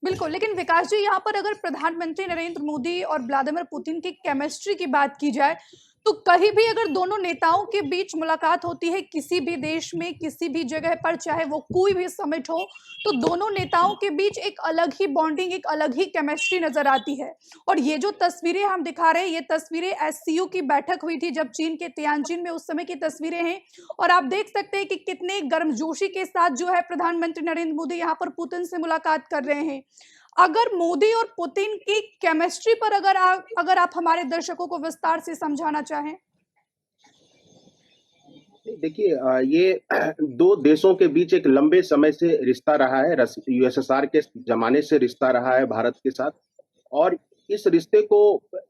बिल्कुल, लेकिन विकास जी, यहाँ पर अगर प्रधानमंत्री नरेंद्र मोदी और व्लादिमीर पुतिन की केमिस्ट्री की बात की जाए, तो कहीं भी अगर दोनों नेताओं के बीच मुलाकात होती है किसी भी देश में, किसी भी जगह पर, चाहे वो कोई भी समिट हो, तो दोनों नेताओं के बीच एक अलग ही बॉन्डिंग, एक अलग ही केमिस्ट्री नज़र आती है। और ये जो तस्वीरें हम दिखा रहे हैं, ये तस्वीरें एससीओ की बैठक हुई थी जब चीन के तियानजिन में, उस समय की तस्वीरें हैं। और आप देख सकते हैं कि कितने गर्मजोशी के साथ जो है प्रधानमंत्री नरेंद्र मोदी यहाँ पर पुतिन से मुलाकात कर रहे हैं। अगर मोदी और पुतिन की केमिस्ट्री पर अगर आप हमारे दर्शकों को विस्तार से समझाना चाहें। देखिए, ये दो देशों के बीच एक लंबे समय से रिश्ता रहा है। यूएसएसआर के जमाने से रिश्ता रहा है भारत के साथ। और इस रिश्ते को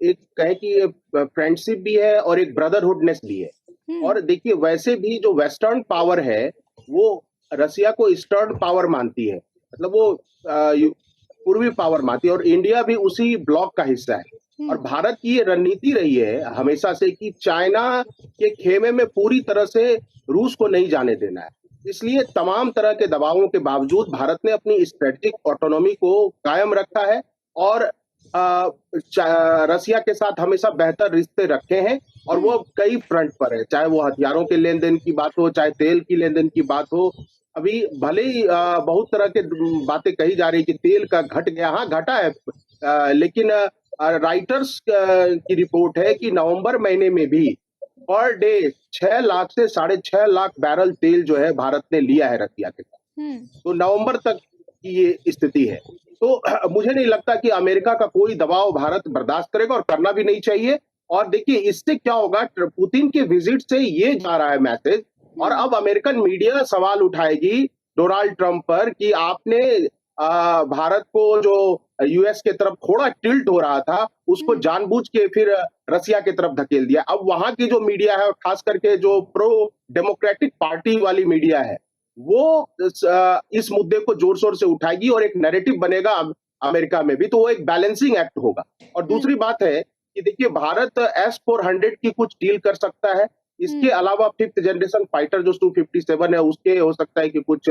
एक कहें कि फ्रेंडशिप भी है और एक ब्रदरहुडनेस भी है। और देखिए, वैसे भी जो वेस्टर्न पावर है वो रसिया को ईस्टर्न पावर मानती है, मतलब वो पूर्वी पावर मानती है, और इंडिया भी उसी ब्लॉक का हिस्सा है। और भारत की ये रणनीति रही है हमेशा से कि चाइना के खेमे में पूरी तरह से रूस को नहीं जाने देना है। इसलिए तमाम तरह के दबावों के बावजूद भारत ने अपनी स्ट्रेटेजिक ऑटोनॉमी को कायम रखा है और रसिया के साथ हमेशा बेहतर रिश्ते रखे हैं। और वो कई फ्रंट पर है, चाहे वो हथियारों के लेन देन की बात हो, चाहे तेल की लेन देन की बात हो। अभी भले ही बहुत तरह के बातें कही जा रही कि तेल का घट गया, हाँ घटा है, लेकिन राइटर्स की रिपोर्ट है कि नवंबर महीने में भी पर डे 6 लाख से 6.5 लाख बैरल तेल जो है भारत ने लिया है रसिया के साथ। तो नवंबर तक की ये स्थिति है। तो मुझे नहीं लगता कि अमेरिका का कोई दबाव भारत बर्दाश्त करेगा, और करना भी नहीं चाहिए। और देखिए, इससे क्या होगा, पुतिन के विजिट से ये जा रहा है मैसेज, और अब अमेरिकन मीडिया सवाल उठाएगी डोनाल्ड ट्रंप पर कि आपने भारत को जो यूएस के तरफ थोड़ा टिल्ट हो रहा था उसको जानबूझ के फिर रसिया की तरफ धकेल दिया। अब वहां की जो मीडिया है, खास करके जो प्रो डेमोक्रेटिक पार्टी वाली मीडिया है, वो इस मुद्दे को जोर शोर से उठाएगी और एक नैरेटिव बनेगा अमेरिका में भी। तो वो एक बैलेंसिंग एक्ट होगा। और दूसरी बात है कि देखिए, भारत S-400 की कुछ डील कर सकता है। इसके अलावा 5th जनरेशन फाइटर जो Su-57 है, उसके हो सकता है कि कुछ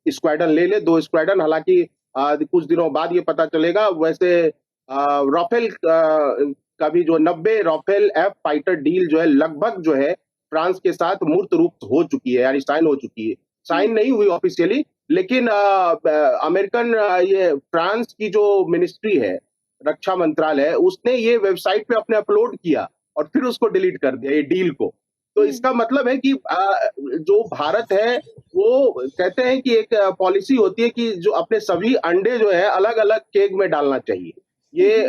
स्क्वाड्रन ले ले, 2 स्क्वाड्रन। हालांकि कुछ दिनों बाद ये पता चलेगा। वैसे राफेल का भी जो 90 राफेल एफ फाइटर डील जो है लगभग जो है फ्रांस के साथ मूर्त रूप हो चुकी है, यानी साइन हो चुकी है। साइन नहीं हुई ऑफिशियली, लेकिन अमेरिकन ये फ्रांस की जो मिनिस्ट्री है, रक्षा मंत्रालय, उसने ये वेबसाइट पे अपने अपलोड किया और फिर उसको डिलीट कर दिया, ये डील को। तो इसका मतलब है कि जो भारत है वो कहते हैं कि एक पॉलिसी होती है कि जो अपने सभी अंडे जो है अलग अलग केग में डालना चाहिए। ये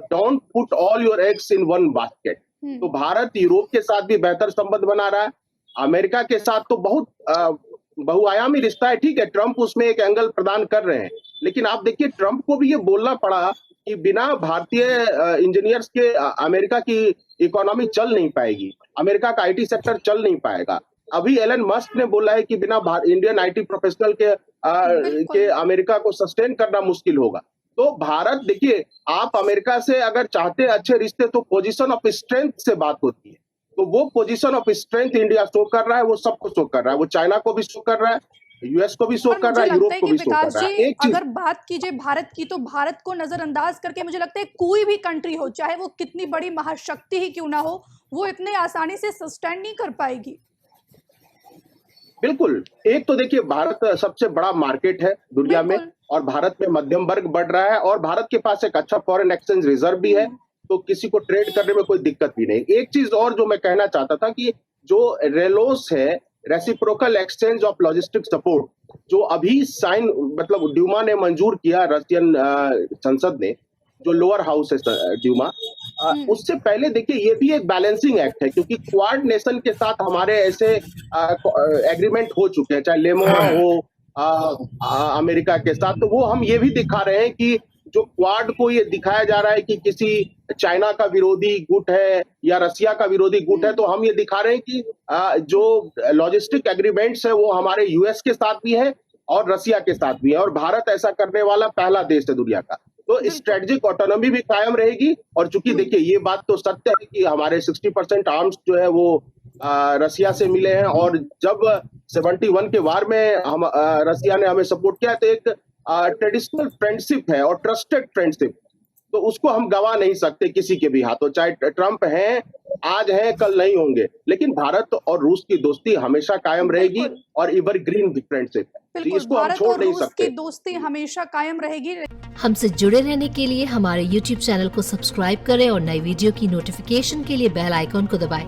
don't put all your eggs in one basket. तो भारत यूरोप के साथ भी बेहतर संबंध बना रहा है, अमेरिका के साथ तो बहुत बहुआयामी रिश्ता है। ठीक है, ट्रंप उसमें एक एंगल प्रदान कर रहे हैं, लेकिन आप देखिए, ट्रंप को भी ये बोलना पड़ा कि बिना भारतीय इंजीनियर्स के अमेरिका की इकोनॉमी चल नहीं पाएगी, अमेरिका का आईटी सेक्टर चल नहीं पाएगा। अभी एलन मस्क ने बोला है कि बिना इंडियन आईटी प्रोफेशनल के अमेरिका को सस्टेन करना मुश्किल होगा। तो भारत, देखिए, आप अमेरिका से अगर चाहते हैं अच्छे रिश्ते तो पोजीशन ऑफ स्ट्रेंथ से बात होती है। तो वो position of strength India show कर रहा है, वो सबको शो कर रहा है, वो चाइना को भी शो कर रहा है, यूएस को भी शो कर रहा है, यूरोप को भी शो कर रहा है। एक अगर बात कीजिए भारत की, तो भारत को नजरअंदाज करके मुझे लगता है कोई भी कंट्री हो, चाहे वो कितनी बड़ी महाशक्ति ही क्यों ना हो, वो इतने आसानी से सस्टेन नहीं कर पाएगी। बिल्कुल। एक तो देखिए, भारत सबसे बड़ा मार्केट है दुनिया में, और भारत में मध्यम वर्ग बढ़ रहा है, और भारत के पास एक अच्छा फॉरेन एक्सचेंज रिजर्व भी है, तो किसी को ट्रेड करने में कोई दिक्कत भी नहीं। एक चीज और जो मैं कहना चाहता था कि जो रेलोस है, reciprocal exchange of logistic support, जो अभी साइन, मतलब ड्यूमा ने मंजूर किया, रशियन संसद ने, जो लोअर हाउस है ड्यूमा, उससे पहले देखिए ये भी एक बैलेंसिंग एक्ट है, क्योंकि क्वाड नेशन के साथ हमारे ऐसे एग्रीमेंट हो चुके हैं, चाहे लेमोआ हो अमेरिका के साथ। तो वो हम ये भी दिखा रहे हैं कि जो क्वाड को ये दिखाया जा रहा है कि किसी चाइना का विरोधी गुट है या रसिया का विरोधी गुट है, तो हम ये दिखा रहे हैं कि जो लॉजिस्टिक एग्रीमेंट्स है वो हमारे यूएस के साथ भी है और रसिया के साथ भी है, और भारत ऐसा करने वाला पहला देश है दुनिया का। तो स्ट्रेटेजिक ऑटोनॉमी भी कायम रहेगी। और चूंकि देखिए, ये बात तो सत्य है कि हमारे 60% आर्म्स जो है वो रसिया से मिले हैं, और जब 71 के वार में हम रसिया ने हमें सपोर्ट किया, तो एक ट्रेडिशनल फ्रेंडशिप है और ट्रस्टेड फ्रेंडशिप, तो उसको हम गवा नहीं सकते किसी के भी हाथों। चाहे ट्रंप हैं, आज हैं, कल नहीं होंगे, लेकिन भारत और रूस की दोस्ती हमेशा कायम रहेगी बिल्कुल। और एवरग्रीन फ्रेंडशिप, तो बिल्कुल, इसको हम भारत छोड़ और नहीं रूस की सकते। दोस्ती हमेशा कायम रहेगी। हमसे जुड़े रहने के लिए हमारे YouTube चैनल को सब्सक्राइब करें और नई वीडियो की नोटिफिकेशन के लिए बेल आइकॉन को दबाएं।